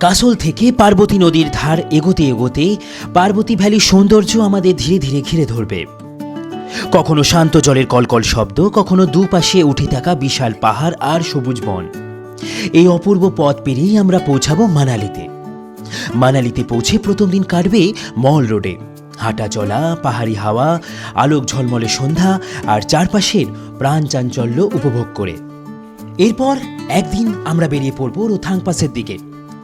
Castle থেকে পার্বতী নদীর ধার এগোতে এগোতে পার্বতী ভ্যালির সৌন্দর্য আমাদের ধীরে ধীরে ঘিরে ধরবে। কখনো শান্ত জলের কলকল শব্দ, কখনো দুপাশে উঠে থাকা বিশাল পাহাড় আর সবুজ বন। এই অপূর্ব পথ পেরিয়েই আমরা পৌঁছাবো মানালিতে। মানালিতে পৌঁছে প্রথম দিন কাটবে মল রোডে, হাঁটা চলা, পাহাড়ি হাওয়া, আলোক ঝলমলে সন্ধ্যা আর চারপাশের প্রাণ চাঞ্চল্য উপভোগ করে। এরপর একদিন আমরা বেরিয়ে পড়ব রোথাং পাসের দিকে,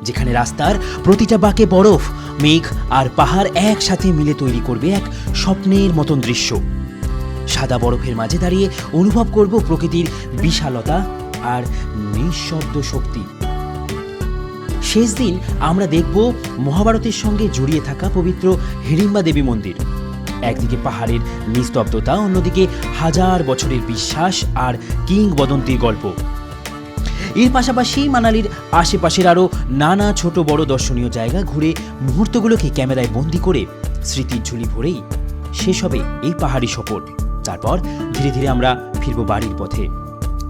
যেখানে রাস্তার প্রতিটা বাঁকে বরফ, মেঘ আর পাহাড় একসাথে মিলে তৈরি করবে এক স্বপ্নের মতন দৃশ্য। সাদা বরফের মাঝে দাঁড়িয়ে অনুভব করব প্রকৃতির বিশালতা আর নিঃশব্দ শক্তি। শেষ দিন আমরা দেখব মহাভারতের সঙ্গে জড়িয়ে থাকা পবিত্র হিড়িম্বা দেবী মন্দির। একদিকে পাহাড়ের নিস্তব্ধতা, অন্যদিকে হাজার বছরের বিশ্বাস আর কিংবদন্তির গল্প। এর পাশাপাশি মানালির আশেপাশের আরও নানা ছোট বড় দর্শনীয় জায়গা ঘুরে মুহূর্তগুলোকে ক্যামেরায় বন্দি করে স্মৃতির ঝুলি ভরেই শেষ হবে এই পাহাড়ি সফর। তারপর ধীরে ধীরে আমরা ফিরব বাড়ির পথে,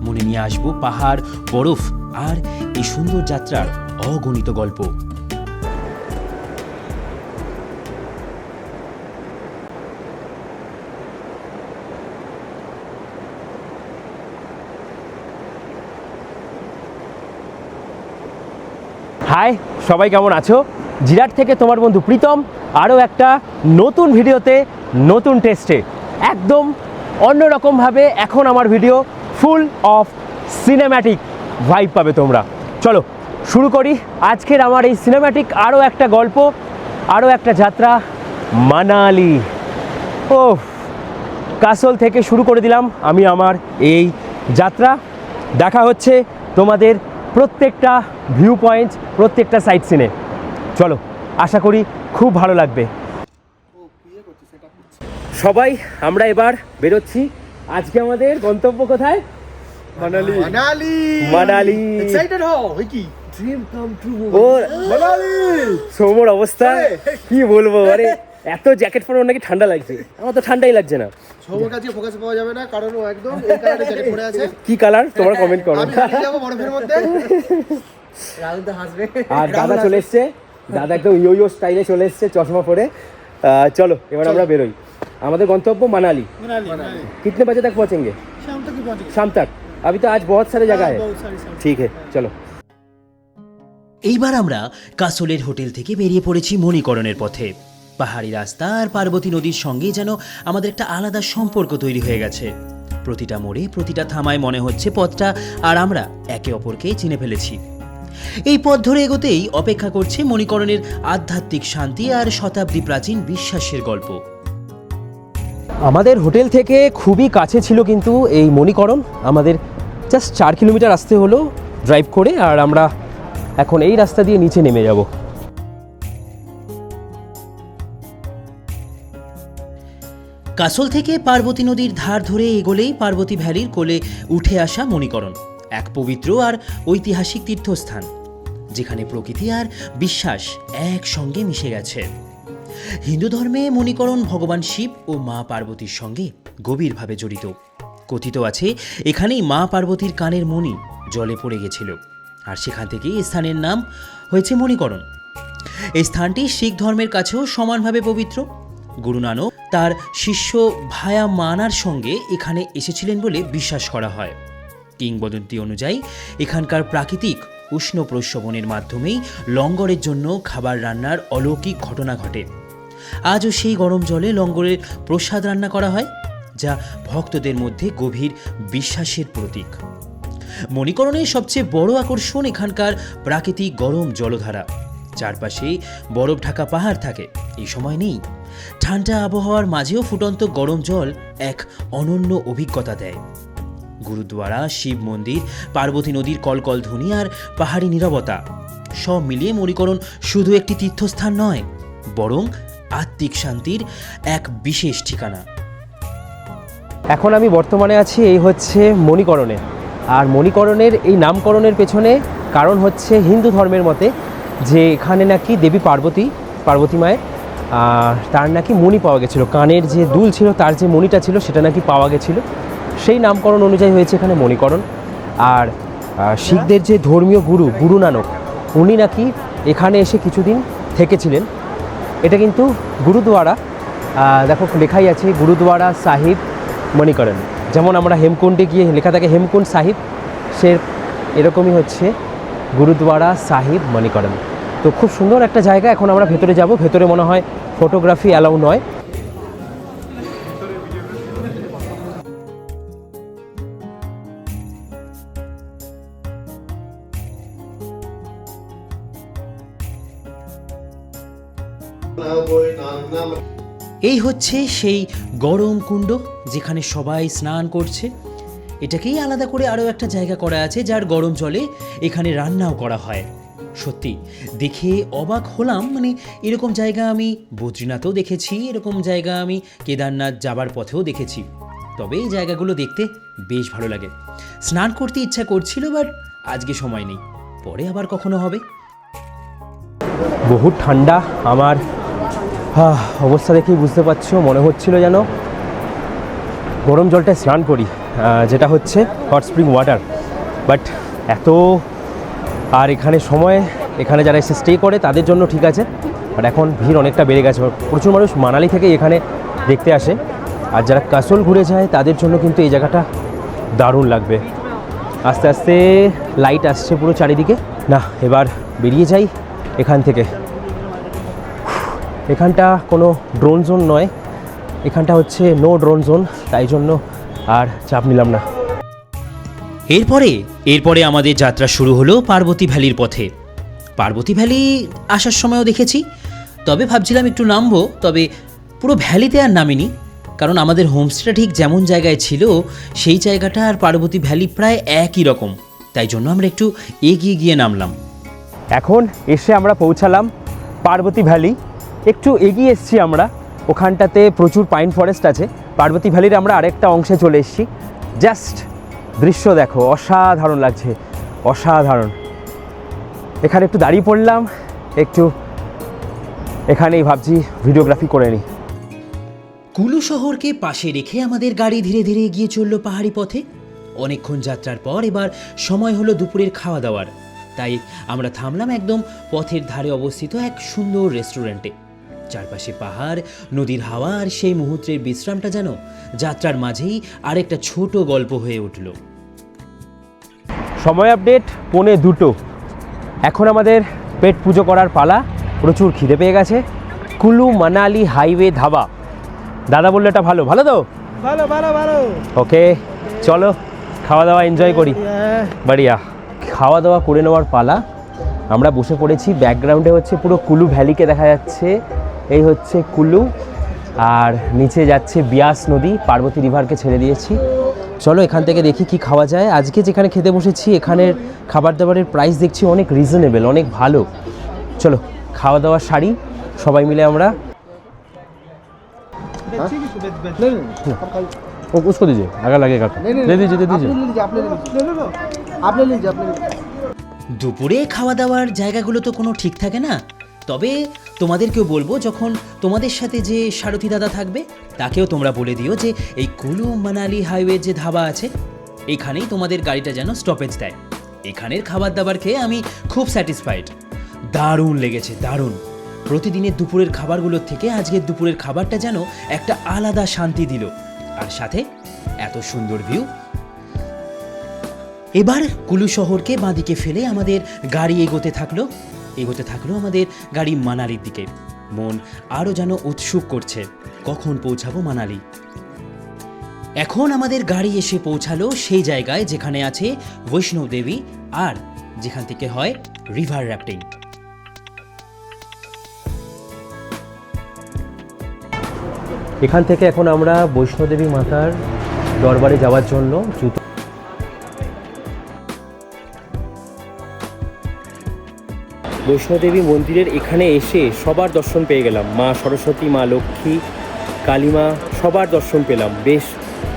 মনে নিয়ে আসবো পাহাড়, বরফ আর এই সুন্দর যাত্রার অগণিত গল্প। হাই, সবাই কেমন আছো? জিরাট থেকে তোমার বন্ধু প্রীতম আরও একটা নতুন ভিডিওতে, নতুন টেস্টে, একদম অন্যরকমভাবে এখন আমার video full of cinematic vibe পাবে তোমরা। চলো শুরু করি আজকের আমার এই সিনেম্যাটিক আরও একটা গল্প, আরও একটা যাত্রা, মানালি। ও কাসল থেকে শুরু করে দিলাম আমি আমার এই যাত্রা। দেখা হচ্ছে তোমাদের প্রত্যেকটা ভিউ পয়েন্ট, প্রত্যেকটা সাইট সিনে। চলো, আশা করি খুব ভালো লাগবে। সবাই আমরা এবার বেরোচ্ছি। আজকে আমাদের গন্তব্য কোথায়? মানালি। মানালি। মানালি। এক্সাইটেড হও, কি ড্রিম কাম ট্রু। ও মানালি। সৌমর অবস্থা কি বলবো, আরে এত জ্যাকেট পরে নাকি ঠান্ডা লাগছে, আমার তো ঠান্ডাই লাগছে না। সৌমর কাছে ফোকাস পাওয়া যাবে না, কারণ ও একদম এই কালারে জ্যাকেট পরে আছে। কি কালার তোমরা কমেন্ট করো। আমি হারিয়ে যাবো বরফের মধ্যে। রাহুল তো হাসবে। আর দাদা চলে এসছে, দাদা একদম ইয়ো স্টাইলে চলে এসছে, চশমা পরে। চলো এবার আমরা বেরোই। আমাদের গন্তব্য মানালি। कितने बजे तक पहुंचेंगे? शाम तक। अभी तो आज बहुत सारे जगह है। ठीक है, चलो। এইবার আমরা কাসলের হোটেল থেকে বেরিয়ে পড়েছি মণিকরণের পথে। পাহাড়ি রাস্তা আর পার্বতী নদীর সঙ্গে যেন আমাদের একটা আলাদা সম্পর্ক তৈরি হয়ে গেছে। প্রতিটা মোড়ে, প্রতিটা থামায় মনে হচ্ছে পথটা আর আমরা একে অপরকে চিনে ফেলেছি। এই পথ ধরে এগোতেই অপেক্ষা করছে মণিকরণের আধ্যাত্মিক শান্তি আর শতাব্দী প্রাচীন বিশ্বাসের গল্প। আমাদের হোটেল থেকে খুবই কাছে ছিল কিন্তু এই মণিকরণ, আমাদের জাস্ট 4 কিলোমিটার আসতে হলো ড্রাইভ করে। আর আমরা এখন এই রাস্তা দিয়ে নিচে নেমে যাব। কাসল থেকে পার্বতী নদীর ধার ধরে এগোলেই পার্বতী ভ্যালির কোলে উঠে আসা মণিকরণ, এক পবিত্র আর ঐতিহাসিক তীর্থস্থান, যেখানে প্রকৃতি আর বিশ্বাস একসঙ্গে মিশে গেছে। হিন্দু ধর্মে মণিকরণ ভগবান শিব ও মা পার্বতীর সঙ্গে গভীরভাবে জড়িত। কথিত আছে এখানেই মা পার্বতীর কানের মণি জলে পড়ে গেছিল, আর সেখান থেকেই এই স্থানের নাম হয়েছে মণিকরণ। এই স্থানটি শিখ ধর্মের কাছেও সমানভাবে পবিত্র। গুরু নানক তার শিষ্য ভায়া মানার সঙ্গে এখানে এসেছিলেন বলে বিশ্বাস করা হয়। কিংবদন্তি অনুযায়ী এখানকার প্রাকৃতিক উষ্ণ প্রস্রবণের মাধ্যমেই লঙ্গরের জন্য খাবার রান্নার অলৌকিক ঘটনা ঘটে। আজও সেই গরম জলে লঙ্গরের প্রসাদ রান্না করা হয়, যা ভক্তদের মধ্যে গভীর বিশ্বাসের প্রতীক। মণিকরণের সবচেয়ে বড় আকর্ষণ এখানকার প্রাকৃতিক গরম জলধারা। চারপাশে বরফ ঢাকা পাহাড় থাকে, এই সময় নেই। ঠান্ডা আবহাওয়ার মাঝেও ফুটন্ত গরম জল এক অনন্য অভিজ্ঞতা দেয়। গুরুদ্বারা, শিব মন্দির, পার্বতী নদীর কলকল ধ্বনি আর পাহাড়ি নীরবতা সব মিলিয়ে মণিকরণ শুধু একটি তীর্থস্থান নয়, বরং আত্মিক শান্তির এক বিশেষ ঠিকানা। এখন আমি বর্তমানে আছি এই হচ্ছে মণিকরণে। আর মণিকরণের এই নামকরণের পেছনে কারণ হচ্ছে হিন্দু ধর্মের মতে যে এখানে নাকি দেবী পার্বতী মায়ের তার নাকি মণি পাওয়া গেছিলো, কানের যে দুল ছিল তার যে মণিটা ছিল সেটা নাকি পাওয়া গেছিলো, সেই নামকরণ অনুযায়ী হয়েছে এখানে মণিকরণ। আর শিখদের যে ধর্মীয় গুরু নানক, উনি নাকি এখানে এসে কিছুদিন থেকেছিলেন। এটা কিন্তু গুরুদুয়ারা, দেখো লেখাই আছে গুরুদুয়ারা সাহিব মণিকরণ। যেমন আমরা হেমকুণ্ডে গিয়ে লেখা থাকে হেমকুণ্ড সাহিব, সে এরকমই হচ্ছে গুরুদুয়ারা সাহিব মণিকরণ। তো খুব সুন্দর একটা জায়গা। এখন আমরা ভেতরে যাব। ভেতরে মনে হয় ফটোগ্রাফি অ্যালাউ নয়। এই হচ্ছে সেই গরম কুণ্ড যেখানে সবাই স্নান করছে। এটাকেই আলাদা করে আরও একটা জায়গা করা আছে যার গরম জলে এখানে রান্নাও করা হয়। সত্যি দেখে অবাক হলাম, মানে এরকম জায়গা আমি বদ্রীনাথেও দেখেছি, এরকম জায়গা আমি কেদারনাথ যাবার পথেও দেখেছি। তবে এই জায়গাগুলো দেখতে বেশ ভালো লাগে। স্নান করতে ইচ্ছা করছিল, বাট আজকে সময় নেই, পরে আবার কখনো হবে। বহু ঠান্ডা। আমার অবস্থা দেখেই বুঝতে পারছো, মনে হচ্ছিল যেন গরম জলটায় স্নান করি, যেটা হচ্ছে হট স্প্রিং ওয়াটার। বাট এত, আর এখানে সময়, এখানে যারা এসে স্টে করে তাদের জন্য ঠিক আছে, বাট এখন ভিড় অনেকটা বেড়ে গেছে। প্রচুর মানুষ মানালি থেকে এখানে দেখতে আসে, আর যারা কাসল ঘুরে যায় তাদের জন্য কিন্তু এই জায়গাটা দারুণ লাগবে। আস্তে আস্তে লাইট আসছে পুরো চারিদিকে। না, এবার বেরিয়ে যাই এখান থেকে। এখানটা কোনো ড্রোন জোন নয়, এখানটা হচ্ছে নো ড্রোন জোন, তাই জন্য আর চাপ নিলাম না। এরপরে আমাদের যাত্রা শুরু হলো পার্বতী ভ্যালির পথে। পার্বতী ভ্যালি আসার সময়ও দেখেছি, তবে ভাবছিলাম একটু নামবো, তবে পুরো ভ্যালিতে আর নামিনি, কারণ আমাদের হোমস্টেটা ঠিক যেমন জায়গায় ছিল সেই জায়গাটা আর পার্বতী ভ্যালি প্রায় একই রকম, তাই জন্য আমরা একটু এগিয়ে গিয়ে নামলাম। এখন এসে আমরা পৌঁছালাম পার্বতী ভ্যালি। একটু এগিয়ে এসেছি আমরা, ওখানটাতে প্রচুর পাইন ফরেস্ট আছে। পার্বতী ভ্যালির আমরা আরেকটা অংশে চলে এসেছি। জাস্ট দৃশ্য দেখো, অসাধারণ লাগছে, অসাধারণ। এখানে একটু দাঁড়িয়ে পড়লাম, একটু এখানেই ভাবছি ভিডিওগ্রাফি করে নিই। কুলু শহরকে পাশে রেখে আমাদের গাড়ি ধীরে ধীরে এগিয়ে চলল পাহাড়ি পথে। অনেকক্ষণ যাত্রার পর এবার সময় হলো দুপুরের খাওয়া দাওয়ার, তাই আমরা থামলাম একদম পথের ধারে অবস্থিত এক সুন্দর রেস্টুরেন্টে। চারপাশে পাহাড়, নদীর হাওয়া, আর সেই মুহূর্তের বিশ্রামটা যেন যাত্রার মাঝেই আরেকটা ছোট গল্প হয়ে উঠল। সময় আপডেট 1:45। এখন আমাদের পেট পুজো করার পালা। প্রচুর খিদে পেয়ে গেছে। কুলু মানালি হাইওয়ে ধাবা, দাদা বললো এটা ভালো, ভালো তো? ভালো ভালো ভালো। ওকে, চলো খাওয়া দাওয়া এনজয় করি। বাড়িয়া খাওয়া দাওয়া করে নেওয়ার পালা। আমরা বসে পড়েছি, ব্যাকগ্রাউন্ডে হচ্ছে পুরো কুলু ভ্যালিকে দেখা যাচ্ছে। এই হচ্ছে কুলু, আর নিচে যাচ্ছে বিয়াস নদী, পার্বতী রিভারকে ছেড়ে দিয়েছি। চলো এখান থেকে দেখি কি খাওয়া যায়। আজকে যেখানে খেতে বসেছি এখানের খাবার দাবারের প্রাইস দেখছি অনেক রিজনেবল, অনেক ভালো। চলো খাওয়া দাওয়া সারি সবাই মিলে আমরা। वो उसको दीजिए, अगर लगेगा तो दे दीजिए, दे दीजिए। দুপুরে খাওয়া দাওয়ার জায়গাগুলো তো কোনো ঠিক থাকে না, তবে তোমাদেরকেও বলবো, যখন তোমাদের সাথে যে সারথি দাদা থাকবে তাকেও তোমরা বলে দিও যে এই কুলু মানালি হাইওয়ে যে ধাবা আছে এখানেই তোমাদের গাড়িটা যেন স্টপেজ দেয়। এখানের খাবার দাবার খেয়ে আমি খুব স্যাটিসফাইড, দারুণ লেগেছে, দারুণ। প্রতিদিনের দুপুরের খাবারগুলোর থেকে আজকের দুপুরের খাবারটা যেন একটা আলাদা শান্তি দিল, আর সাথে এত সুন্দর ভিউ। এবার কুলু শহরকে বাঁদিকে ফেলে আমাদের গাড়ি এগোতে থাকলো আমাদের গাড়ি মানালির দিকে। মন আরও যেন উৎসুক করছে কখন পৌঁছাবো মানালি। এখন আমাদের গাড়ি এসে পৌঁছালো সেই জায়গায় যেখানে আছে বৈষ্ণব দেবী, আর যেখান থেকে হয় রিভার র্যাফটিং। এখান থেকে এখন আমরা বৈষ্ণোদেবী মাতার দরবারে যাওয়ার জন্য জুতো। বৈষ্ণোদেবী মন্দিরের এখানে এসে সবার দর্শন পেয়ে গেলাম। মা সরস্বতী, মা লক্ষ্মী, কালীমা, সবার দর্শন পেলাম, বেশ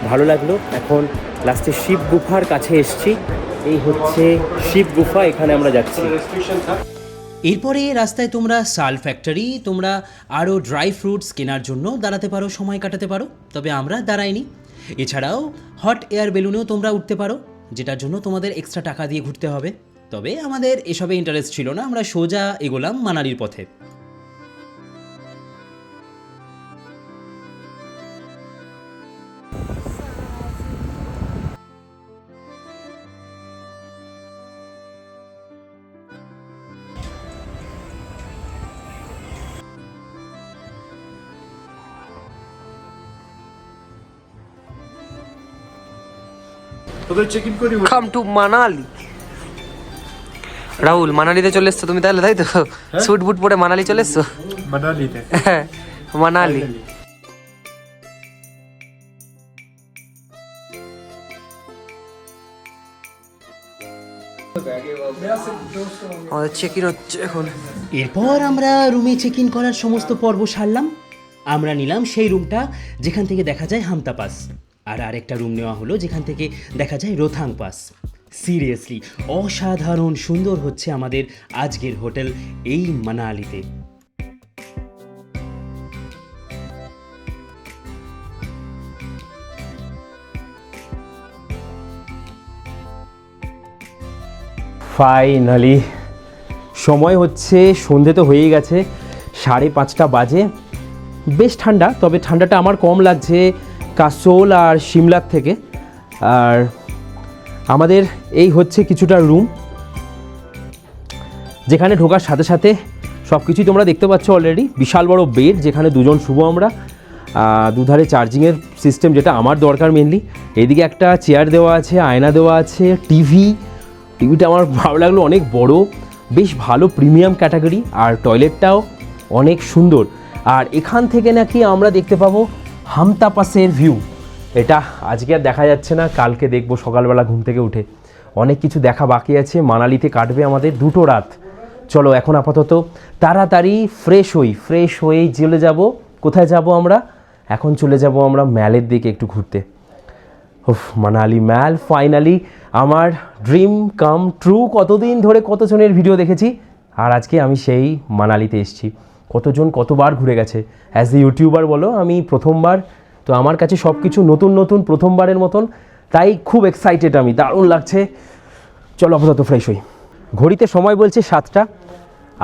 ভালো লাগলো। এখন লাস্টে শিব গুফার কাছে এসছি, এই হচ্ছে শিব গুফা, এখানে আমরা যাচ্ছি। এরপরে রাস্তায় তোমরা সাল ফ্যাক্টরি, তোমরা আরও ড্রাই ফ্রুটস কেনার জন্য দাঁড়াতে পারো, সময় কাটাতে পারো, তবে আমরা দাঁড়াইনি। এছাড়াও হট এয়ার বেলুনেও তোমরা উঠতে পারো, যেটার জন্য তোমাদের এক্সট্রা টাকা দিয়ে ঘুরতে হবে, তবে আমাদের এসবে ইন্টারেস্ট ছিল না, আমরা সোজা এগোলাম মানালির পথে। তোদের চেক ইন করি কাম টু মানালি। রাহুল, মানালিতে চলে এসছো তুমি তাহলে, তাই তো? স্যুট বুট পরে মানালি চলে এসছো? মানালিতে হ্যাঁ, মানালি। আমাদের চেক ইন হচ্ছে এখন। এরপর আমরা রুমে চেক ইন করার সমস্ত পর্ব সারলাম। আমরা নিলাম সেই রুমটা যেখান থেকে দেখা যায় হামতা পাস, আর আরেকটা রুম নেওয়া হলো যেখান থেকে দেখা যায় রোথাং পাস। সিরিয়াসলি অসাধারণ সুন্দর হচ্ছে আমাদের আজকের হোটেল এই মানালিতে। ফাইনালি সময় হচ্ছে সন্ধে তো হয়েই গেছে, 5:30 বাজে। বেশ ঠান্ডা, তবে ঠান্ডাটা আমার কম লাগছে কাসোল আর সিমলার থেকে। আর আমাদের এই হচ্ছে কিছুটা রুম, যেখানে ঢোকার সাথে সাথে সব কিছুই তোমরা দেখতে পাচ্ছ অলরেডি। বিশাল বড় বেড, যেখানে দুজন শুভ আমরা, দুধারে চার্জিংয়ের সিস্টেম, যেটা আমার দরকার মেনলি। এইদিকে একটা চেয়ার দেওয়া আছে, আয়না দেওয়া আছে, টিভিটা আমার ভালো লাগলো, অনেক বড়, বেশ ভালো প্রিমিয়াম ক্যাটাগরি। আর টয়লেটটাও অনেক সুন্দর। আর এখান থেকে নাকি আমরা দেখতে পাবো হামতা পাসের ভিউ। এটা আজকে আর দেখা যাচ্ছে না, কালকে দেখবো সকালবেলা ঘুম থেকে উঠে। অনেক কিছু দেখা বাকি আছে। মানালিতে কাটবে আমাদের 2 রাত। চলো এখন আপাতত তাড়াতাড়ি ফ্রেশ হয়েই চলে যাব। কোথায় যাব আমরা? এখন চলে যাব আমরা ম্যালের দিকে একটু ঘুরতে। মানালি ম্যাল ফাইনালি আমার ড্রিম কাম ট্রু। কতদিন ধরে কতজনের ভিডিও দেখেছি, আর আজকে আমি সেই মানালিতে এসেছি। কতজন কতবার ঘুরে গেছে। অ্যাজ এ ইউটিউবার বলো, আমি প্রথমবার, তো আমার কাছে সব কিছু নতুন প্রথমবারের মতন, তাই খুব এক্সাইটেড আমি, দারুণ লাগছে। চলো আপাতত ফ্রেশ হই। ঘড়িতে সময় বলছে 7টা,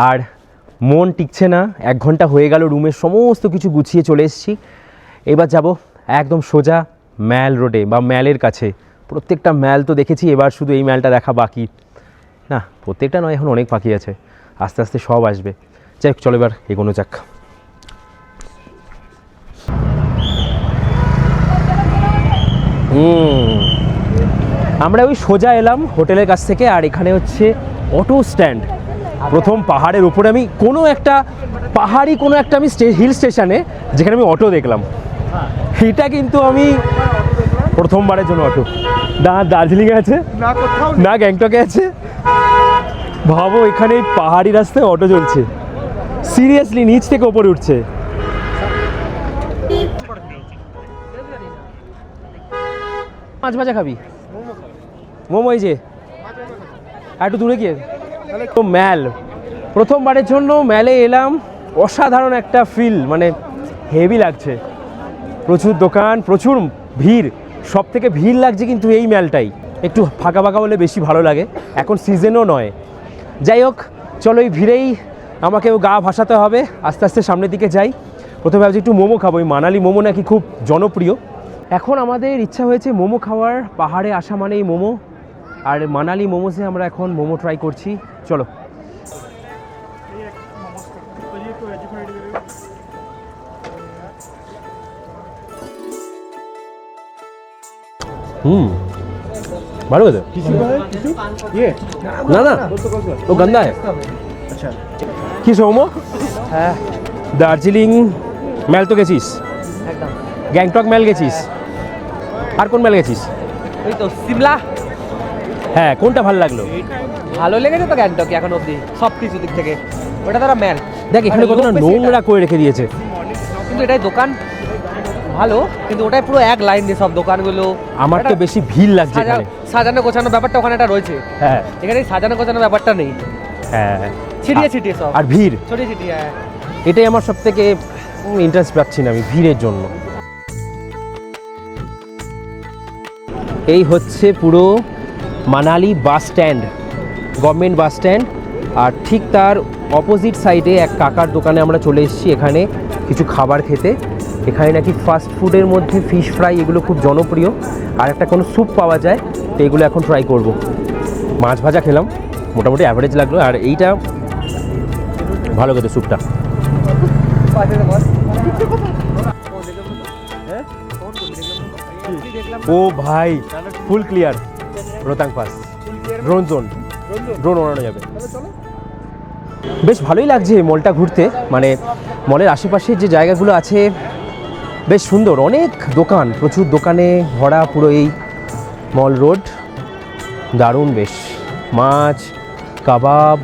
আর মন টিকছে না। 1 ঘন্টা হয়ে গেল রুমের সমস্ত কিছু গুছিয়ে চলে এসেছি। এবার যাব একদম সোজা ম্যাল রোডে বা ম্যালের কাছে। প্রত্যেকটা ম্যাল তো দেখেছি, এবার শুধু এই ম্যালটা দেখা বাকি। না, প্রত্যেকটা নয়, এখন অনেক বাকি আছে, আস্তে আস্তে সব আসবে। যাই হোক, চলো এবার এগোনো যাক। আমরা ওই সোজা এলাম হোটেলের কাছ থেকে, আর এখানে হচ্ছে অটো স্ট্যান্ড। প্রথম পাহাড়ের উপরে আমি কোনো একটা আমি হিল স্টেশনে, যেখানে আমি অটো দেখলাম। এটা কিন্তু আমি প্রথমবারের জন্য অটো। দার্জিলিংয়ে আছে না, গ্যাংটকে আছে। ভাবো এখানে পাহাড়ি রাস্তায় অটো চলছে, সিরিয়াসলি নিচ থেকে ওপরে উঠছে। মাছ ভাজা খাবি? মোমো এই যে, আর একটু দূরে গিয়ে তো ম্যাল। প্রথমবারের জন্য ম্যালে এলাম, অসাধারণ একটা ফিল, মানে হেভি লাগছে। প্রচুর দোকান, প্রচুর ভিড়, সব থেকে ভিড় লাগছে কিন্তু এই ম্যালটাই। একটু ফাঁকা হলে বেশি ভালো লাগে, এখন সিজনও নয়। যাই হোক, চলো এই ভিড়েই আমাকেও গা ভাসাতে হবে। আস্তে আস্তে সামনের দিকে যাই। প্রথমে ভাবছি একটু মোমো খাবো, এই মানালি মোমো নাকি খুব জনপ্রিয়। এখন আমাদের ইচ্ছা হয়েছে মোমো খাওয়ার, পাহাড়ে আসা মানেই মোমো। আর মানালি মোমোসে আমরা এখন মোমো ট্রাই করছি। চলো। ভালো হয়েছে। না না, ও গন্ধা है। কি মোমো? হ্যাঁ, দার্জিলিং ম্যাল তো গেছিস, গ্যাংটক ম্যাল গেছিস, আর কোন ম্যাল গেছিস? ওই তো সিমলা। হ্যাঁ, কোনটা ভালো লাগলো? ভালো লেগেছে তো গ্যাংটকে এখন অবধি, সব কিছু দিক থেকে। ওটা তারা ম্যাল। দেখ এখানে কতটা নোংরা করে রেখে দিয়েছে, কিন্তু এটাই দোকান ভালো, কিন্তু ওটাই পুরো এক লাইন দিয়ে সব দোকানগুলো। আমার তো বেশি ভিড় লাগছে এখানে। সাজানো গোছানো ব্যাপারটা ওখানে একটা রয়েছে, হ্যাঁ এখানে সাজানো গোছানো ব্যাপারটা নেই। হ্যাঁ, ছিটিয়ে সব, আর ভিড়, ছিটিয়ে। এটাই আমার সব থেকে ইন্টারেস্ট পাচ্ছি না আমি ভিড়ের জন্য। এই হচ্ছে পুরো Manali bus stand. Government bus stand, আর ঠিক তার অপোজিট সাইডে এক কাকার দোকানে আমরা চলে এসেছি এখানে কিছু খাবার খেতে। এখানে নাকি ফাস্ট ফুডের মধ্যে ফিশ ফ্রাই এগুলো খুব জনপ্রিয়, আর একটা কোনো স্যুপ পাওয়া যায়, তো এগুলো এখন ট্রাই করব। মাছ ভাজা খেলাম, মোটামুটি অ্যাভারেজ লাগলো, আর এইটা ভালো খেতে স্যুপটা। ও ভাই full clear, Rohtang pass drone drone ওড়ানো যাবে। বেশ ভালোই লাগছে মলটা ঘুরতে, মানে মলের আশেপাশে যে জায়গাগুলো আছে বেশ সুন্দর, অনেক দোকান, প্রচুর দোকানে ভরা পুরো এই মল রোড, দারুণ বেশ। মাছ, কাবাব,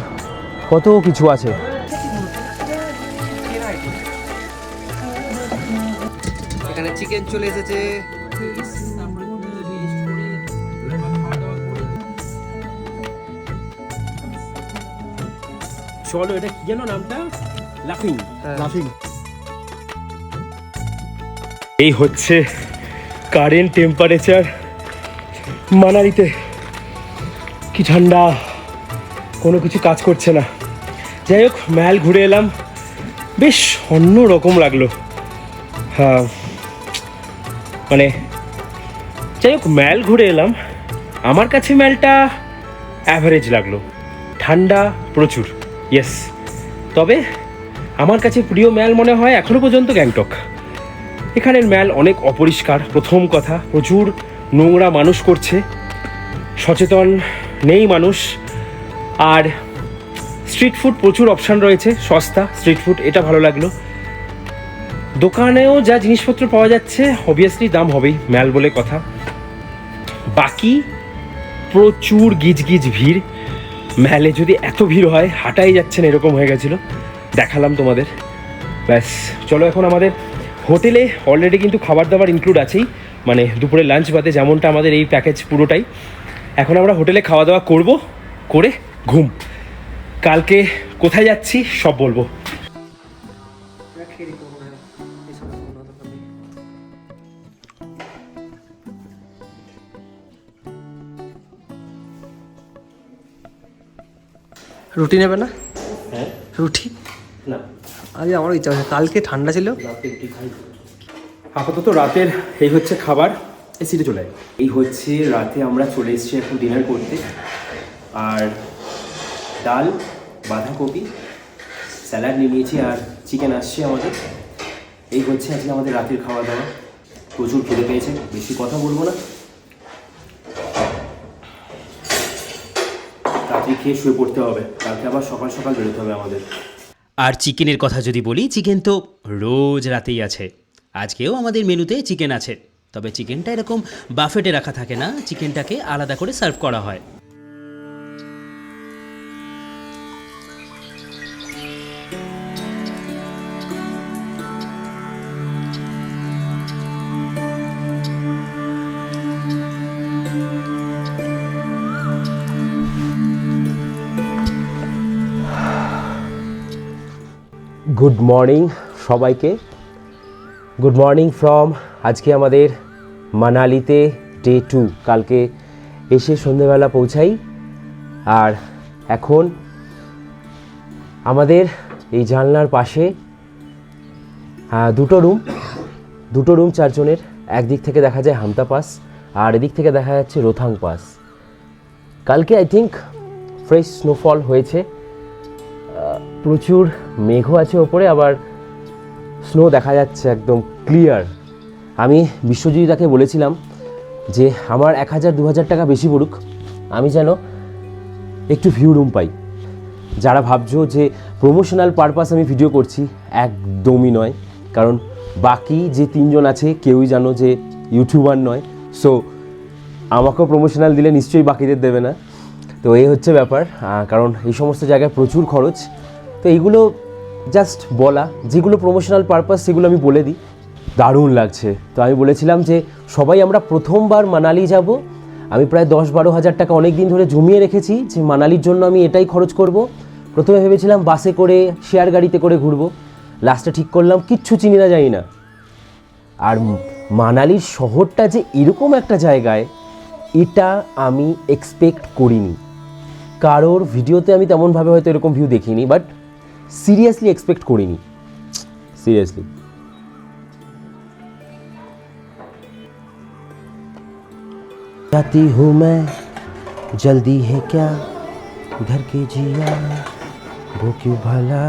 কত কিছু আছে। এখানে চিকেন চলে এসেছে। চলো, এটা কি যেন নামটা? লাফিং। এই হচ্ছে কারেন্ট টেম্পারেচার মানালিতে। কি ঠান্ডা, কোনো কিছু কাজ করছে না। যাই হোক, ম্যাল ঘুরে এলাম, বেশ অন্য রকম লাগলো। হ্যাঁ, মানে যাই হোক ম্যাল ঘুরে এলাম, আমার কাছে ম্যালটা অ্যাভারেজ লাগলো। ঠান্ডা প্রচুর, ইয়েস, তবে আমার কাছে প্রিয় ম্যাল মনে হয় এখনও পর্যন্ত গ্যাংটক। এখানের ম্যাল অনেক অপরিষ্কার, প্রথম কথা, প্রচুর নোংরা মানুষ করছে, সচেতন নেই মানুষ। আর স্ট্রিট ফুড প্রচুর অপশান রয়েছে, সস্তা স্ট্রিট ফুড, এটা ভালো লাগলো। দোকানেও যা জিনিসপত্র পাওয়া যাচ্ছে অবভিয়াসলি দাম হবেই, ম্যাল বলে কথা। বাকি প্রচুর গিজগিজ ভিড়, ম্যালে যদি এত ভিড় হয় হাঁটাই যাচ্ছে না এরকম হয়ে গেছিলো, দেখালাম তোমাদের। ব্যাস, চলো এখন আমাদের হোটেলে অলরেডি কিন্তু খাবার দাবার ইনক্লুড আছেই, মানে দুপুরে লাঞ্চ বাদে যেমনটা আমাদের এই প্যাকেজ পুরোটাই। এখন আমরা হোটেলে খাওয়া দাওয়া করব, করে ঘুম। কালকে কোথায় যাচ্ছি সব বলবো। রুটি নেবে না? হ্যাঁ, রুটি না আজ আমারও ইচ্ছা হচ্ছে, কালকে ঠান্ডা ছিল। আপাতত রাতের এই হচ্ছে খাবার, এই সিটে চলে এই হচ্ছে রাতে আমরা চলে এসেছি এখন ডিনার করতে। আর ডাল, বাঁধাকপি, স্যালাড নিয়ে নিয়েছি, আর চিকেন আসছে আমাদের। এই হচ্ছে আজকে আমাদের রাতের খাওয়া দাওয়া। প্রচুর খিদে পেয়েছে, বেশি কথা বলবো না, রাত্রি খেয়ে শুয়ে পড়তে হবে, কালকে আবার সকাল সকাল বেরোতে হবে আমাদের। আর চিকেনের কথা যদি বলি, চিকেন তো রোজ রাতেই আছে। আজকেও আমাদের মেনুতে চিকেন আছে, তবে চিকেনটা এরকম বাফেটে রাখা থাকে না, চিকেনটাকে আলাদা করে সার্ভ করা হয়। গুড মর্নিং সবাইকে, গুড মর্নিং ফ্রম আজকে আমাদের মানালিতে ডে 2। কালকে এসে সন্ধেবেলা পৌঁছাই, আর এখন আমাদের এই জানলার পাশে দুটো রুম 4 জনের। একদিক থেকে দেখা যায় হামতা পাস, আর এদিক থেকে দেখা যাচ্ছে রোথাং পাস। কালকে আই থিঙ্ক ফ্রেশ স্নোফল হয়েছে, প্রচুর মেঘও আছে ওপরে, আবার স্নো দেখা যাচ্ছে একদম ক্লিয়ার। আমি বিশ্বজিৎদাকে বলেছিলাম যে আমার 1000-2000 টাকা বেশি পড়ুক, আমি যেন একটু ভিউ রুম পাই। যারা ভাবছো যে প্রমোশনাল পারপাস আমি ভিডিও করছি, একদমই নয়, কারণ বাকি যে 3 জন আছে কেউই জানো যে ইউটিউবার নয়, সো আমাকেও প্রমোশনাল দিলে নিশ্চয়ই বাকিদের দেবে না। তো এই হচ্ছে ব্যাপার, কারণ এই সমস্ত জায়গায় প্রচুর খরচ। তো এইগুলো জাস্ট বলা, যেগুলো প্রমোশনাল পারপাস সেগুলো আমি বলে দিই। দারুণ লাগছে। তো আমি বলেছিলাম যে সবাই আমরা প্রথমবার মানালি যাব, আমি প্রায় 10-12 হাজার টাকা অনেক দিন ধরে জমিয়ে রেখেছি যে মানালির জন্য আমি এটাই খরচ করব। প্রথমে ভেবেছিলাম বাসে করে, শেয়ার গাড়িতে করে ঘুরবো, লাস্টে ঠিক করলাম কিচ্ছু চিনি না, জানি না। আর মানালির শহরটা যে এরকম একটা জায়গায়, এটা আমি এক্সপেক্ট করিনি। কারোর ভিডিওতে আমি তেমনভাবে হয়তো এরকম ভিউ দেখিনি, বাট সিরিয়াসলি এক্সপেক্ট করিনি, সিরিয়াসলি। जाती हूँ मैं जल्दी है क्या घर के जिया वो क्यों भला।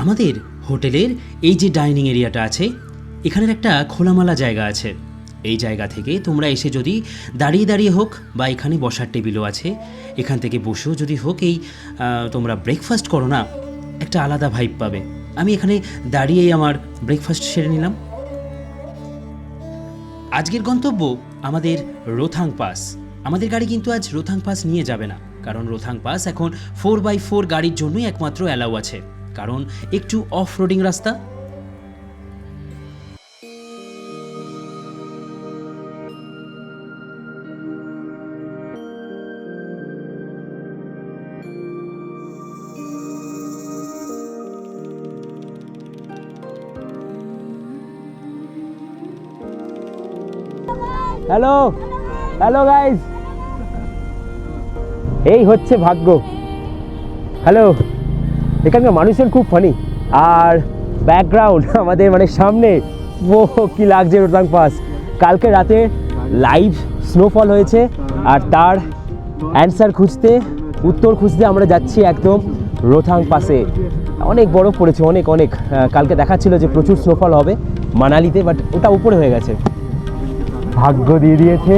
আমাদের হোটেলের এই যে ডাইনিং এরিয়াটা আছে, এখানের একটা খোলামেলা জায়গা আছে। এই জায়গা থেকে তোমরা এসে যদি দাঁড়িয়ে দাঁড়িয়ে হোক বা এখানে বসার টেবিলও আছে, এখান থেকে বসেও যদি হোক এই তোমরা ব্রেকফাস্ট করো না, একটা আলাদা ভাইব পাবে। আমি এখানে দাঁড়িয়েই আমার ব্রেকফাস্ট সেরে নিলাম। আজকের গন্তব্য আমাদের রোথাং পাস। আমাদের গাড়ি কিন্তু আজ রোথাং পাস নিয়ে যাবে না, কারণ রোথাং পাস এখন 4x4 গাড়ির জন্যই একমাত্র অ্যালাউ আছে, কারণ একটু অফ রোডিং রাস্তা। হ্যালো হ্যালো গাইজ, এই হচ্ছে ভাগ্য। হ্যালো, এখানকার মানুষজন খুব ফানি, আর ব্যাকগ্রাউন্ড আমাদের মানে সামনে ও কি লাগছে রোথাং পাস। কালকে রাতে লাইভ স্নোফল হয়েছে, আর তার অ্যান্সার খুঁজতে, উত্তর খুঁজতে আমরা যাচ্ছি একদম রোথাং পাসে। অনেক বরফ পড়েছে, অনেক অনেক। কালকে দেখাচ্ছিল যে প্রচুর স্নোফল হবে মানালিতে, বাট ওটা উপরে হয়ে গেছে। ভাগ্য দিয়ে দিয়েছে।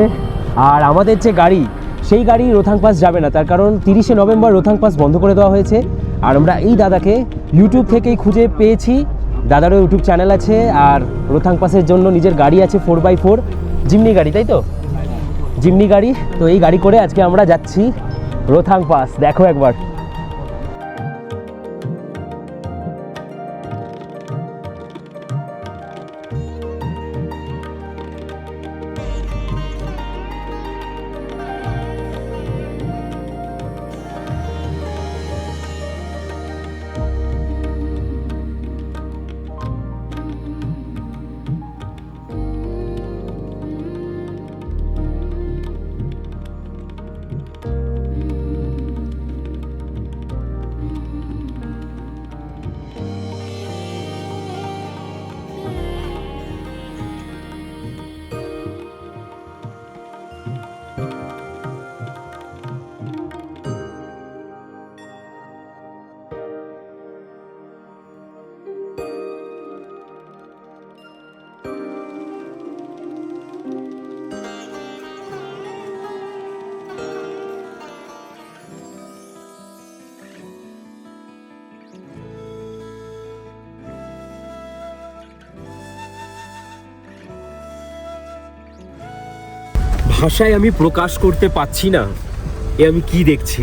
আর আমাদের যে গাড়ি, সেই গাড়ি রোথাং পাস যাবে না, তার কারণ 30শে নভেম্বর রোথাং পাস বন্ধ করে দেওয়া হয়েছে। আর আমরা এই দাদাকে ইউটিউব থেকেই খুঁজে পেয়েছি, দাদারও ইউটিউব চ্যানেল আছে, আর রোথাং পাসের জন্য নিজের গাড়ি আছে 4x4 জিমনি গাড়ি, তাই তো জিমনি গাড়ি। তো এই গাড়ি করে আজকে আমরা যাচ্ছি রোথাং পাস। দেখো একবার, ভাষায় আমি প্রকাশ করতে পারছি না এ আমি কি দেখছি।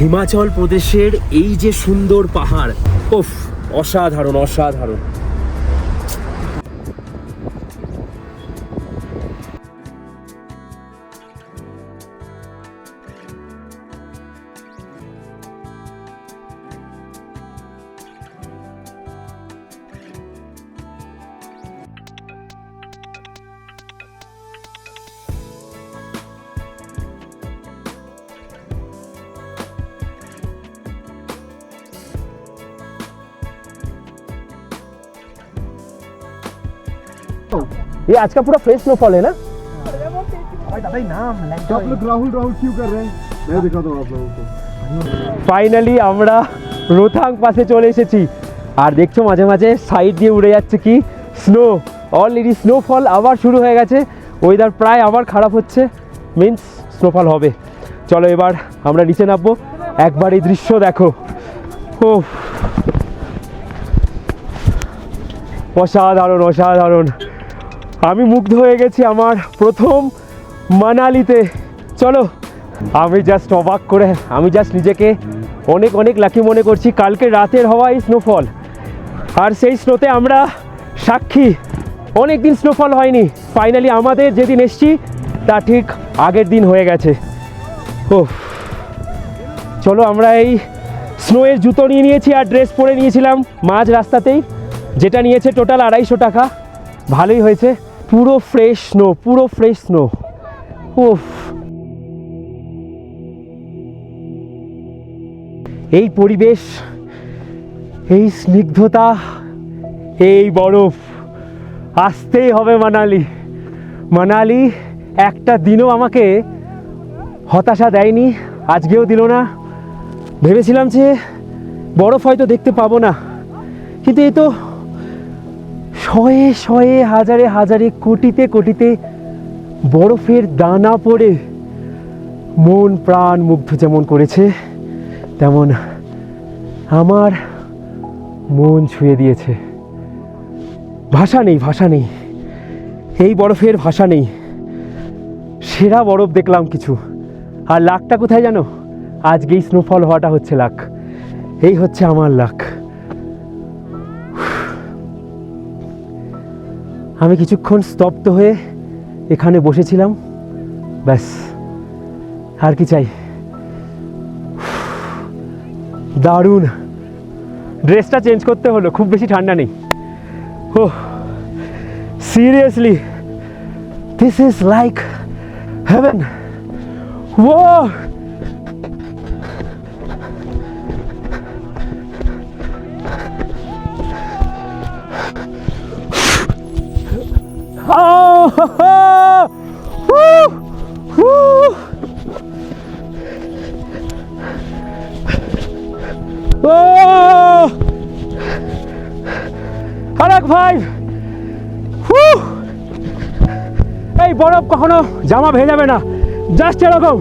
হিমাচল প্রদেশের এই যে সুন্দর পাহাড়, ওফ, অসাধারণ অসাধারণ। ये आज का पूरा फ्रेश स्नोफॉल है ना? आप लोग राहुल राहुल क्यों कर रहे हैं? मैं दिखाता हूँ आप लोगों को। ফাইনালি আমরা রোথাং পাসে চলে এসেছি, আর দেখছো মাঝে মাঝে সাইড দিয়ে উড়ে যাচ্ছে কি স্নো। অলরেডি স্নোফল আবার শুরু হয়ে গেছে, ওয়েদার প্রায় আবার খারাপ হচ্ছে, মিন্স স্নোফল হবে। চলো এবার আমরা নিচে নামবো, একবার এই দৃশ্য দেখো। ও অসাধারণ অসাধারণ, আমি মুগ্ধ হয়ে গেছি আমার প্রথম মানালিতে। চলো, আমি জাস্ট অবাক করে, আমি জাস্ট নিজেকে অনেক অনেক লাকি মনে করছি। কালকে রাতের হওয়া এই স্নোফল, আর সেই স্নোতে আমরা সাক্ষী। অনেক দিন স্নোফল হয়নি, ফাইনালি আমাদের যেদিন এসছি তা ঠিক আগের দিন হয়ে গেছে। ও চলো, আমরা এই স্নোয়ের জুতো নিয়ে নিয়েছি আর ড্রেস পরে নিয়েছিলাম মাঝ রাস্তাতেই, যেটা নিয়েছে টোটাল 250 টাকা। ভালোই হয়েছে, পুরো ফ্রেশ স্নো, পুরো ফ্রেশ স্নো। উফ, এই পরিবেশ, এই স্নিগ্ধতা, এই বরফ, আসতেই হবে মানালি। মানালি একটা দিনও আমাকে হতাশা দেয়নি, আজকেও দিল না। ভেবেছিলাম যে বরফ হয়তো দেখতে পাবো না, কিন্তু এই তো শয়ে শয়ে, হাজারে হাজারে, কোটিতে কোটিতে বরফের দানা পড়ে মন প্রাণ মুগ্ধ যেমন করেছে, তেমন আমার মন ছুঁয়ে দিয়েছে। ভাষা নেই, ভাষা নেই, এই বরফের ভাষা নেই। সেরা বরফ দেখলাম কিছু। আর লাকটা কোথায় জানো? আজকেই স্নোফল হওয়াটা হচ্ছে লাক। এই হচ্ছে আমার লাক। আমি কিছুক্ষণ স্তব্ধ হয়ে এখানে বসেছিলাম, ব্যাস, আর কি চাই। দারুণ। ড্রেসটা চেঞ্জ করতে হলো, খুব বেশি ঠান্ডা নেই। ও seriously, this is like heaven. ও আরেক ভাই, এই বরফ কখনো জামা ভেজাবে না, জাস্ট এরকম।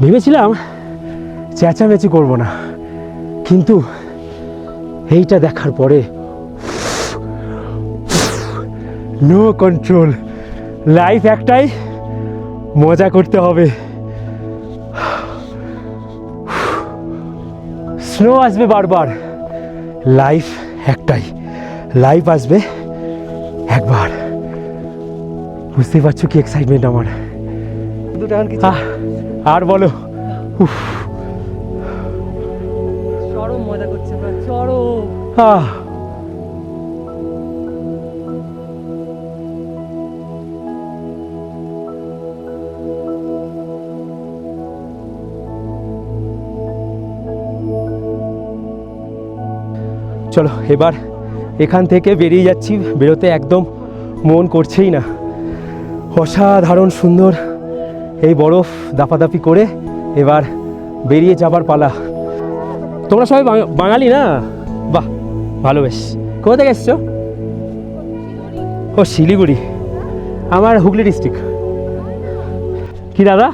ভেবেছিলাম চেঁচামেচি করবো না, কিন্তু এইটা দেখার পরে নো কন্ট্রোল। লাইফ একটাই, মজা করতে হবে। স্নো আসবে বারবার, লাইফ একটাই, লাইফ আসবে একবার। বুঝতেই পারছো কি এক্সাইটমেন্ট আমার। আর বলো। উফ, চরম মজা করছে আমরা, চরম। চলো এবার এখান থেকে বেরিয়ে যাচ্ছি। বেরোতে একদম মন করছেই না। অসাধারণ সুন্দর এই বরফ দাপাদাপি করে এবার বেরিয়ে যাবার পালা। তোমরা সবাই বাঙালি না? বাহ, ভালো, বেশ। কোথা থেকে এসছো? ও শিলিগুড়ি, আমার হুগলি ডিস্ট্রিক্ট। কি দাদা,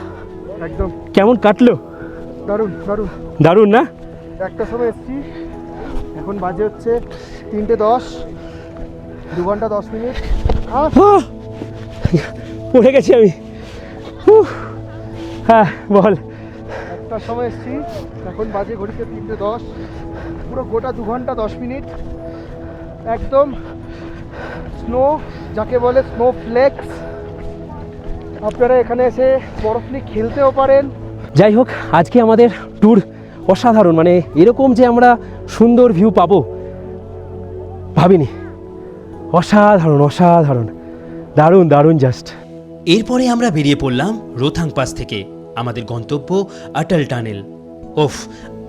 একদম কেমন কাটলো? দারুণ দারুণ দারুণ না? একটা সময় এসছি, এখন বাজে হচ্ছে 3:10, 2 ঘন্টা 10 মিনিট। পড়ে গেছি আমি। হ্যাঁ বল। একটা সময় এসছি, এখন বাজে ঘড়িতে 3:10, পুরো গোটা 2 ঘন্টা 10 মিনিট একদম স্নো, যাকে বলে স্নো ফ্লেক্স। আপনারা এখানে এসে বরফ নিয়ে খেলতেও পারেন। যাই হোক, আজকে আমাদের ট্যুর অসাধারণ। মানে এরকম যে আমরা সুন্দর ভিউ পাবো ভাবিনি। অসাধারণ, অসাধারণ, দারুণ দারুণ, জাস্ট। এরপরে আমরা বেরিয়ে পড়লাম রোথাং পাস থেকে আমাদের গন্তব্য অটল টানেল। ওফ,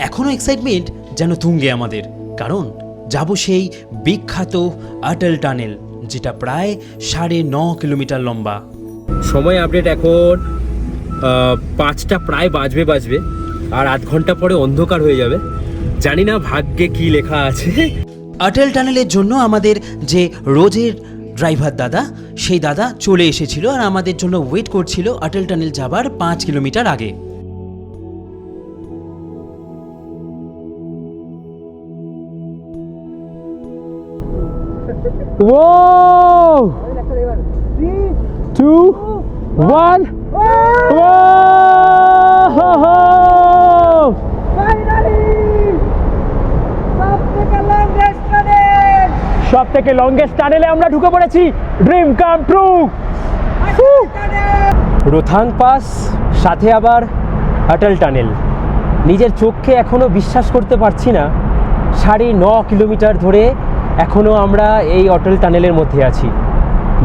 এখনও এক্সাইটমেন্ট যেন তুঙ্গে আমাদের, কারণ যাব সেই বিখ্যাত অটল টানেল, যেটা প্রায় 9.5 কিলোমিটার লম্বা। সময় আপডেট এখন 5টা প্রায় বাজবে, আর আধ ঘন্টা পরে অন্ধকার হয়ে যাবে। জানি না ভাগ্যে কি লেখা আছে। অটল টানেলের জন্য আমাদের যে রোজের ড্রাইভার দাদা, সেই দাদা চলে এসেছিল আর আমাদের জন্য ওয়েট করছিল অটল টানেল যাবার 5 কিলোমিটার আগে। Whoa! 3, 2, 1. সব থেকে লংগেস্ট টানেলে আমরা ঢুকে পড়েছি। Dream come true. Rohtang pass, সাথে আবার অটল টানেল। নিজের চোখকে এখনো বিশ্বাস করতে পারছি না 9.5 কিলোমিটার ধরে এখনও আমরা এই অটল টানেলের মধ্যে আছি।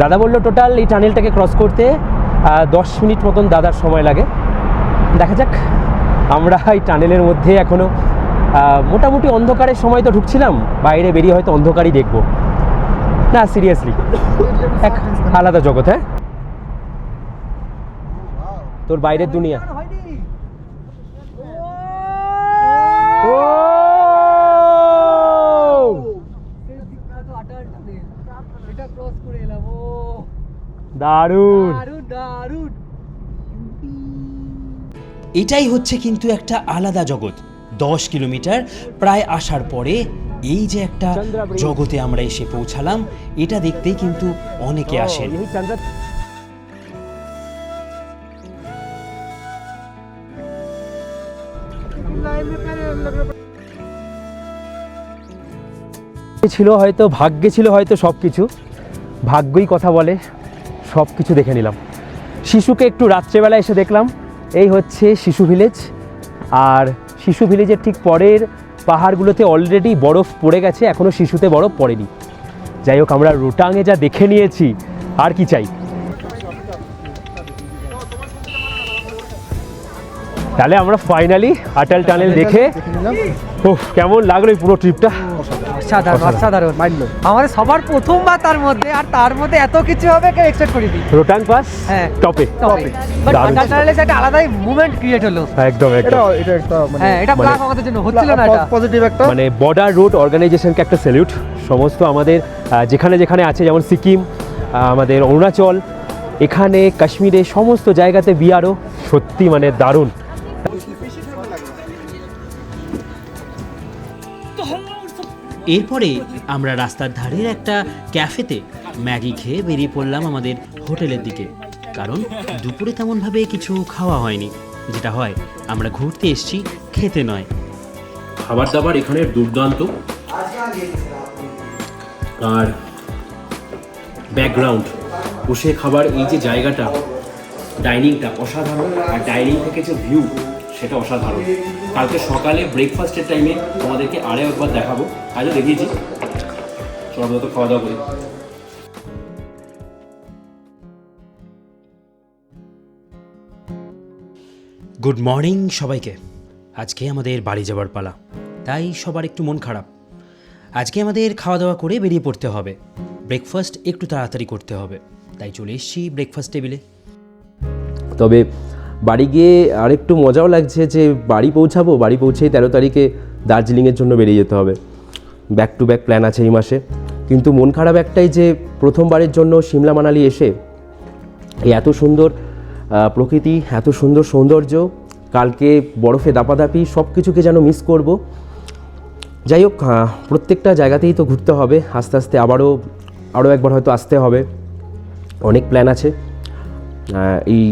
দাদা বললো টোটাল এই টানেলটাকে ক্রস করতে 10 মিনিট মতন দাদার সময় লাগে। দেখা যাক, আমরা এই টানেলের মধ্যে এখনও মোটামুটি অন্ধকারের সময় তো ঢুকছিলাম, বাইরে বেরিয়ে হয়তো অন্ধকারই দেখবো না। সিরিয়াসলি এক আলাদা জগৎ। হ্যাঁ, তোর বাইরের দুনিয়া। দারুণ। এটাই হচ্ছে কিন্তু একটা আলাদা জগৎ। 10 কিলোমিটার প্রায় আসার পরে এই যে একটা জগতে আমরা এসে পৌঁছালাম, এটা দেখতেই কিন্তু অনেকে আসেন। ছিল হয়তো, ভাগ্যে ছিল হয়তো সব কিছু, ভাগ্যই কথা বলে, সব কিছু দেখে নিলাম। শিশুকে একটু রাত্রেবেলা এসে দেখলাম, এই হচ্ছে শিশু ভিলেজ। আর শিশু ভিলেজের ঠিক পরের পাহাড়গুলোতে অলরেডি বরফ পড়ে গেছে, এখনও শিশুতে বরফ পড়েনি। যাই হোক, আমরা রোটাংয়ে যা দেখে নিয়েছি আর কি চাই। তাহলে আমরা ফাইনালি আটাল টানেল দেখে কেমন লাগলো এই পুরো ট্রিপটা? অসাধারণ। আমাদের সবার প্রথমবার, তার মধ্যে এত কিছু হবে কেউ এক্সপেক্ট করিনি। রোটাং পাস টপে। বাট আটাল টানেলে একটা আলাদাই মুভমেন্ট ক্রিয়েট হলো। একদম একদম। এটা একটা হ্যাঁ, এটা প্লাস আমাদের জন্য হচ্ছিল না, এটা পজিটিভ একটা। মানে বর্ডার রুট অর্গানাইজেশনকে একটা স্যালিউট। সমস্ত আমাদের যেখানে যেখানে আছে, যেমন সিকিম, আমাদের অরুণাচল, এখানে কাশ্মীরে, সমস্ত জায়গাতে বিআরও সত্যি মানে দারুণ। এরপরে আমরা রাস্তার ধারের একটা ক্যাফেতে ম্যাগি খেয়ে বেরিয়ে পড়লাম আমাদের হোটেলের দিকে, কারণ দুপুরে তেমনভাবে কিছু খাওয়া হয়নি। যেটা হয়, আমরা ঘুরতে এসেছি, খেতে নয়। খাবার দাবার এখানে দুর্দান্ত, আর ব্যাকগ্রাউন্ড, বসে খাবার, এই যে জায়গাটা, ডাইনিংটা অসাধারণ, আর ডাইনিং থেকে যে ভিউ সেটা অসাধারণ। কালকে সকালে ব্রেকফাস্টের টাইমে তোমাদেরকে আরও একবার দেখাবো, আজও দেখিয়েছি। চলো তো খাওয়া দাওয়া করি। গুড মর্নিং সবাইকে। আজকে আমাদের বাড়ি যাওয়ার পালা, তাই সবার একটু মন খারাপ। আজকে আমাদের খাওয়া দাওয়া করে বেরিয়ে পড়তে হবে, ব্রেকফাস্ট একটু তাড়াতাড়ি করতে হবে, তাই চলে এসেছি ব্রেকফাস্ট টেবিলে। তবে বাড়ি গিয়ে আরেকটু মজাও লাগছে যে বাড়ি পৌঁছাবো, বাড়ি পৌঁছেই 13 তারিখে দার্জিলিংয়ের জন্য বেরিয়ে যেতে হবে। ব্যাক টু ব্যাক প্ল্যান আছে এই মাসে। কিন্তু মন খারাপ একটাই যে প্রথমবারের জন্য সিমলা মানালি এসে এই এত সুন্দর প্রকৃতি, এত সুন্দর সৌন্দর্য, কালকে বরফে দাপাদাপি, সব কিছুকে যেন মিস করব। যাই হোক, প্রত্যেকটা জায়গাতেই তো ঘুরতে হবে, আস্তে আস্তে আরও একবার হয়তো আসতে হবে। অনেক প্ল্যান আছে এই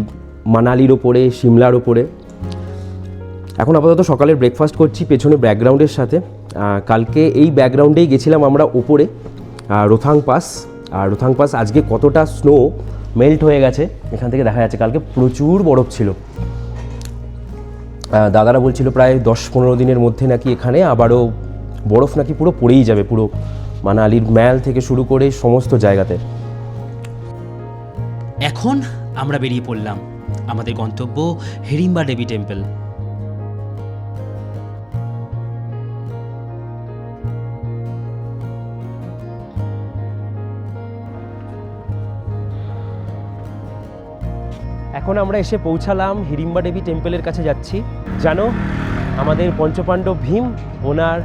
মানালির ওপরে, সিমলার ওপরে। এখন আপাতত সকালের ব্রেকফাস্ট করছি পেছনে ব্যাকগ্রাউন্ডের সাথে। কালকে এই ব্যাকগ্রাউন্ডেই গেছিলাম আমরা ওপরে রোথাং পাস। আর রোথাং পাস আজকে কতটা স্নো মেল্ট হয়ে গেছে এখান থেকে দেখা যাচ্ছে। কালকে প্রচুর বরফ ছিল, দাদারা বলছিল প্রায় 10-15 দিনের মধ্যে নাকি এখানে আবারও বরফ নাকি পুরো পড়েই যাবে, পুরো মানালির ম্যাল থেকে শুরু করে সমস্ত জায়গাতে। এখন আমরা বেরিয়ে পড়লাম, আমাদের গন্তব্য হিড়িম্বা দেবী টেম্পল। এখন আমরা এসে পৌঁছালাম হিড়িম্বা দেবী টেম্পলের কাছে যাচ্ছি। জানো, আমাদের পঞ্চপাণ্ডব ভীম, ওনার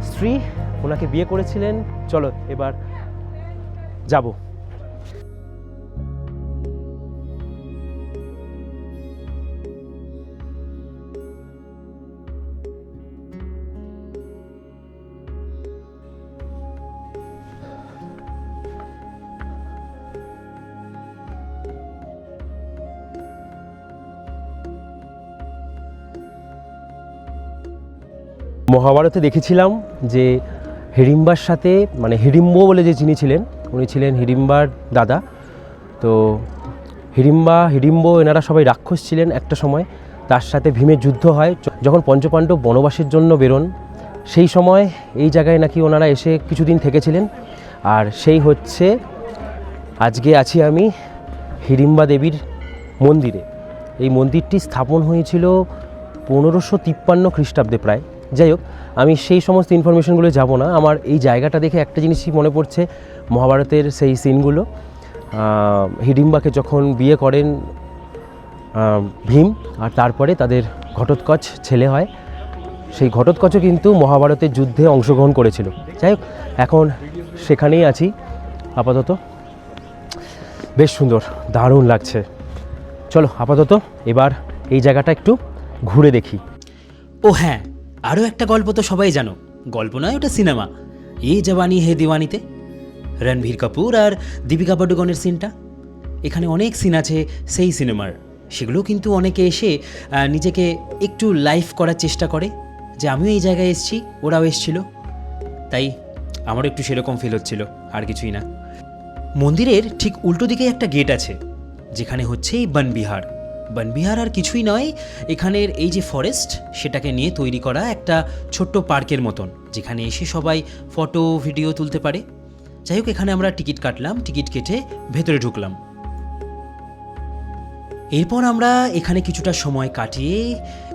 স্ত্রী ওনাকে বিয়ে করেছিলেন। চলো এবার যাব। মহাভারতে দেখেছিলাম যে হিড়িম্বার সাথে, মানে হিড়িম্ব বলে যে যিনি ছিলেন, উনি ছিলেন হিড়িম্বার দাদা। তো হিড়িম্ব এনারা সবাই রাক্ষস ছিলেন একটা সময়। তার সাথে ভীমের যুদ্ধ হয়। যখন পঞ্চপাণ্ডব বনবাসের জন্য বেরোন, সেই সময় এই জায়গায় নাকি ওনারা এসে কিছুদিন থেকেছিলেন। আর সেই হচ্ছে আজকে আছি আমি হিড়িম্বা দেবীর মন্দিরে। এই মন্দিরটি স্থাপন হয়েছিল 1553 খ্রিস্টাব্দে প্রায়। যাই হোক, আমি সেই সমস্ত ইনফরমেশনগুলো যাব না। আমার এই জায়গাটা দেখে একটা জিনিসই মনে পড়ছে, মহাভারতের সেই সিনগুলো। হিড়িম্বাকে যখন বিয়ে করেন ভীম, আর তারপরে তাদের ঘটোৎকচ ছেলে হয়, সেই ঘটোৎকচও কিন্তু মহাভারতের যুদ্ধে অংশগ্রহণ করেছিল। যাই হোক, এখন সেখানেই আছি আপাতত। বেশ সুন্দর, দারুণ লাগছে। চলো আপাতত এবার এই জায়গাটা একটু ঘুরে দেখি। ও হ্যাঁ, আরও একটা গল্প তো সবাই জানো, গল্প নয়, ওটা সিনেমা, এ জওয়ানি হে দিওয়ানিতে রণবীর কাপুর আর দীপিকা পাডুকোনের সিনটা। এখানে অনেক সিন আছে সেই সিনেমার, সেগুলো কিন্তু অনেকে এসে নিজেকে একটু লাইভ করার চেষ্টা করে যে আমিও এই জায়গায় এসেছি, ওরাও এসেছিল, তাই আমারও একটু সেরকম ফিল হচ্ছিল, আর কিছুই না। মন্দিরের ঠিক উল্টো দিকে একটা গেট আছে, যেখানে হচ্ছে এই বনবিহার। বনবিহার আর কিছুই নয়, এখানের এই যে ফরেস্ট, সেটাকে নিয়ে তৈরি করা একটা ছোট্ট পার্কের মতন, যেখানে এসে সবাই ফটো ভিডিও তুলতে পারে। যাই হোক, এখানে আমরা টিকিট কাটলাম, টিকিট কেটে ভেতরে ঢুকলাম। এরপর আমরা এখানে কিছুটা সময় কাটিয়ে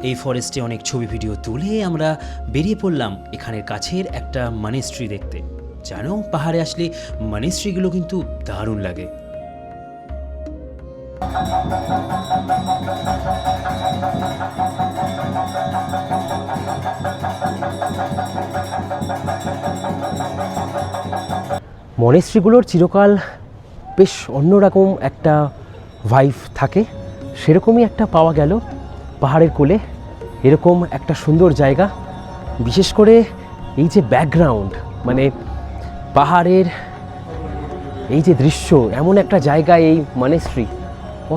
এই ফরেস্টে অনেক ছবি ভিডিও তুলে আমরা বেরিয়ে পড়লাম এখানের কাছের একটা মনেস্ট্রি দেখতে। জানো, পাহাড়ে আসলে মনেস্ট্রিগুলো কিন্তু দারুণ লাগে। মনেস্ট্রিগুলোর চিরকাল বেশ অন্যরকম একটা ভাইব থাকে, সেরকমই একটা পাওয়া গেল পাহাড়ের কোলে এরকম একটা সুন্দর জায়গা। বিশেষ করে এই যে ব্যাকগ্রাউন্ড, মানে পাহাড়ের এই যে দৃশ্য, এমন একটা জায়গায় এই মনেস্ট্রি,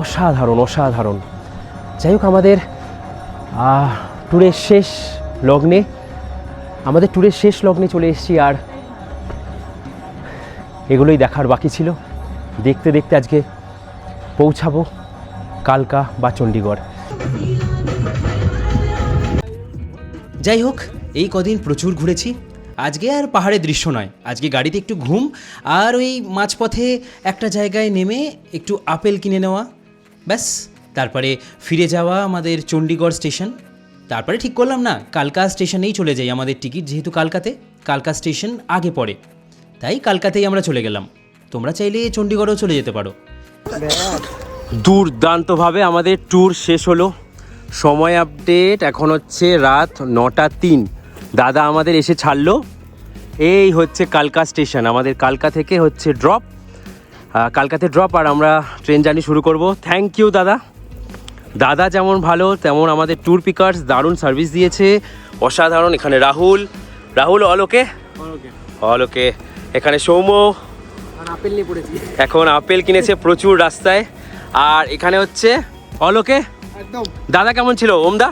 অসাধারণ অসাধারণ। যাই হোক, আমাদের ট্যুরের শেষ লগ্নে চলে এসেছি, আর এগুলোই দেখার বাকি ছিল। দেখতে দেখতে আজকে পৌঁছাবো কালকা বা চণ্ডীগড়। যাই হোক, এই কদিন প্রচুর ঘুরেছি। আজকে আর পাহাড়ের দৃশ্য নয়, আজকে গাড়িতে একটু ঘুম, আর ওই মাঝপথে একটা জায়গায় নেমে একটু আপেল কিনে নেওয়া, ব্যাস। তারপরে ফিরে যাওয়া আমাদের চণ্ডীগড় স্টেশন। তারপরে ঠিক করলাম না, কালকা স্টেশনেই চলে যাই, আমাদের টিকিট যেহেতু কালকা স্টেশন আগে পড়ে, তাই কালকাতেই আমরা চলে গেলাম। তোমরা চাইলে চণ্ডীগড়ও চলে যেতে পারো। দুর্দান্তভাবে আমাদের ট্যুর শেষ হলো। সময় আপডেট, এখন হচ্ছে রাত 9:03। দাদা আমাদের এসে ছাড়লো, এই হচ্ছে কালকা স্টেশন। আমাদের কালকা থেকে হচ্ছে কালকাতে ড্রপ, আর আমরা ট্রেন জার্নি শুরু করব। থ্যাংক ইউ দাদা যেমন ভালো তেমন আমাদের ট্যুর পিকার্স দারুণ সার্ভিস দিয়েছে, অসাধারণ। এখানে রাহুল অলোকে, এখানে সৌম্য আপেল নিয়ে পড়েছি, এখন আপেল কিনেছে প্রচুর রাস্তায়। আর এখানে হচ্ছে অলোকে। একদম। দাদা কেমন ছিল? ওমদা,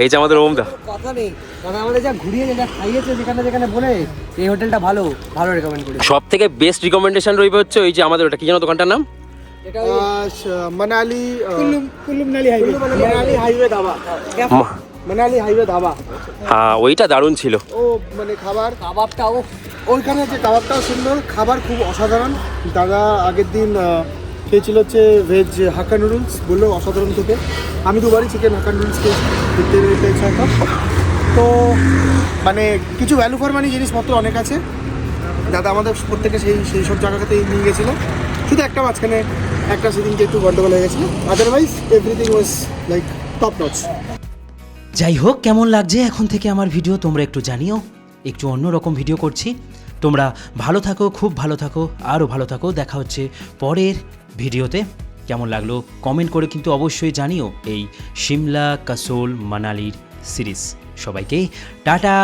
এই যে আমাদের ওমদা। কথা নেই, দাদা আমাদের যা ঘুরিয়ে যেটা খাইয়েছে যেখানে বলে এই হোটেলটা ভালো রেকমেন্ড করি। সব থেকে বেস্ট রিকমেন্ডেশন রইবে হচ্ছে ওই যে আমাদের ওটা কি যেন দোকানটার নাম, মানালি হাইওয়ে ধাবা। হ্যাঁ, ওইটা দারুণ ছিল। ও মানে কাবাবটাও, ওইখানে যে কাবাবটাও সুন্দর, খাবার খুব অসাধারণ। দাদা আগের দিন খেয়েছিল হচ্ছে ভেজ হাক্কা নুডলস, বললো অসাধারণ খেতে। আমি দুবারই চিকেন হাক্কা নুডলস খেয়েছি, তো মানে কিছু ভ্যালু ফর মানি জিনিসপত্র অনেক আছে। দাদা আমাদের প্রত্যেকে সেই সব জায়গাতেই নিয়ে গেছিলো, শুধু একটা মাঝখানে একটা সেদিনকে একটু গন্ডগোল হয়ে গেছিলো, otherwise everything was like top notch. যাই হোক, কেমন লাগছে এখন থেকে আমার ভিডিও তোমরা একটু জানিও। একটু অন্যরকম ভিডিও করছি। তোমরা ভালো থাকো, খুব ভালো থাকো, আরও ভালো থাকো। দেখা হচ্ছে পরের ভিডিওতে। কেমন লাগলো কমেন্ট করে কিন্তু অবশ্যই জানিও এই সিমলা কাসোল মানালির সিরিজ। সবাইকে টাটা।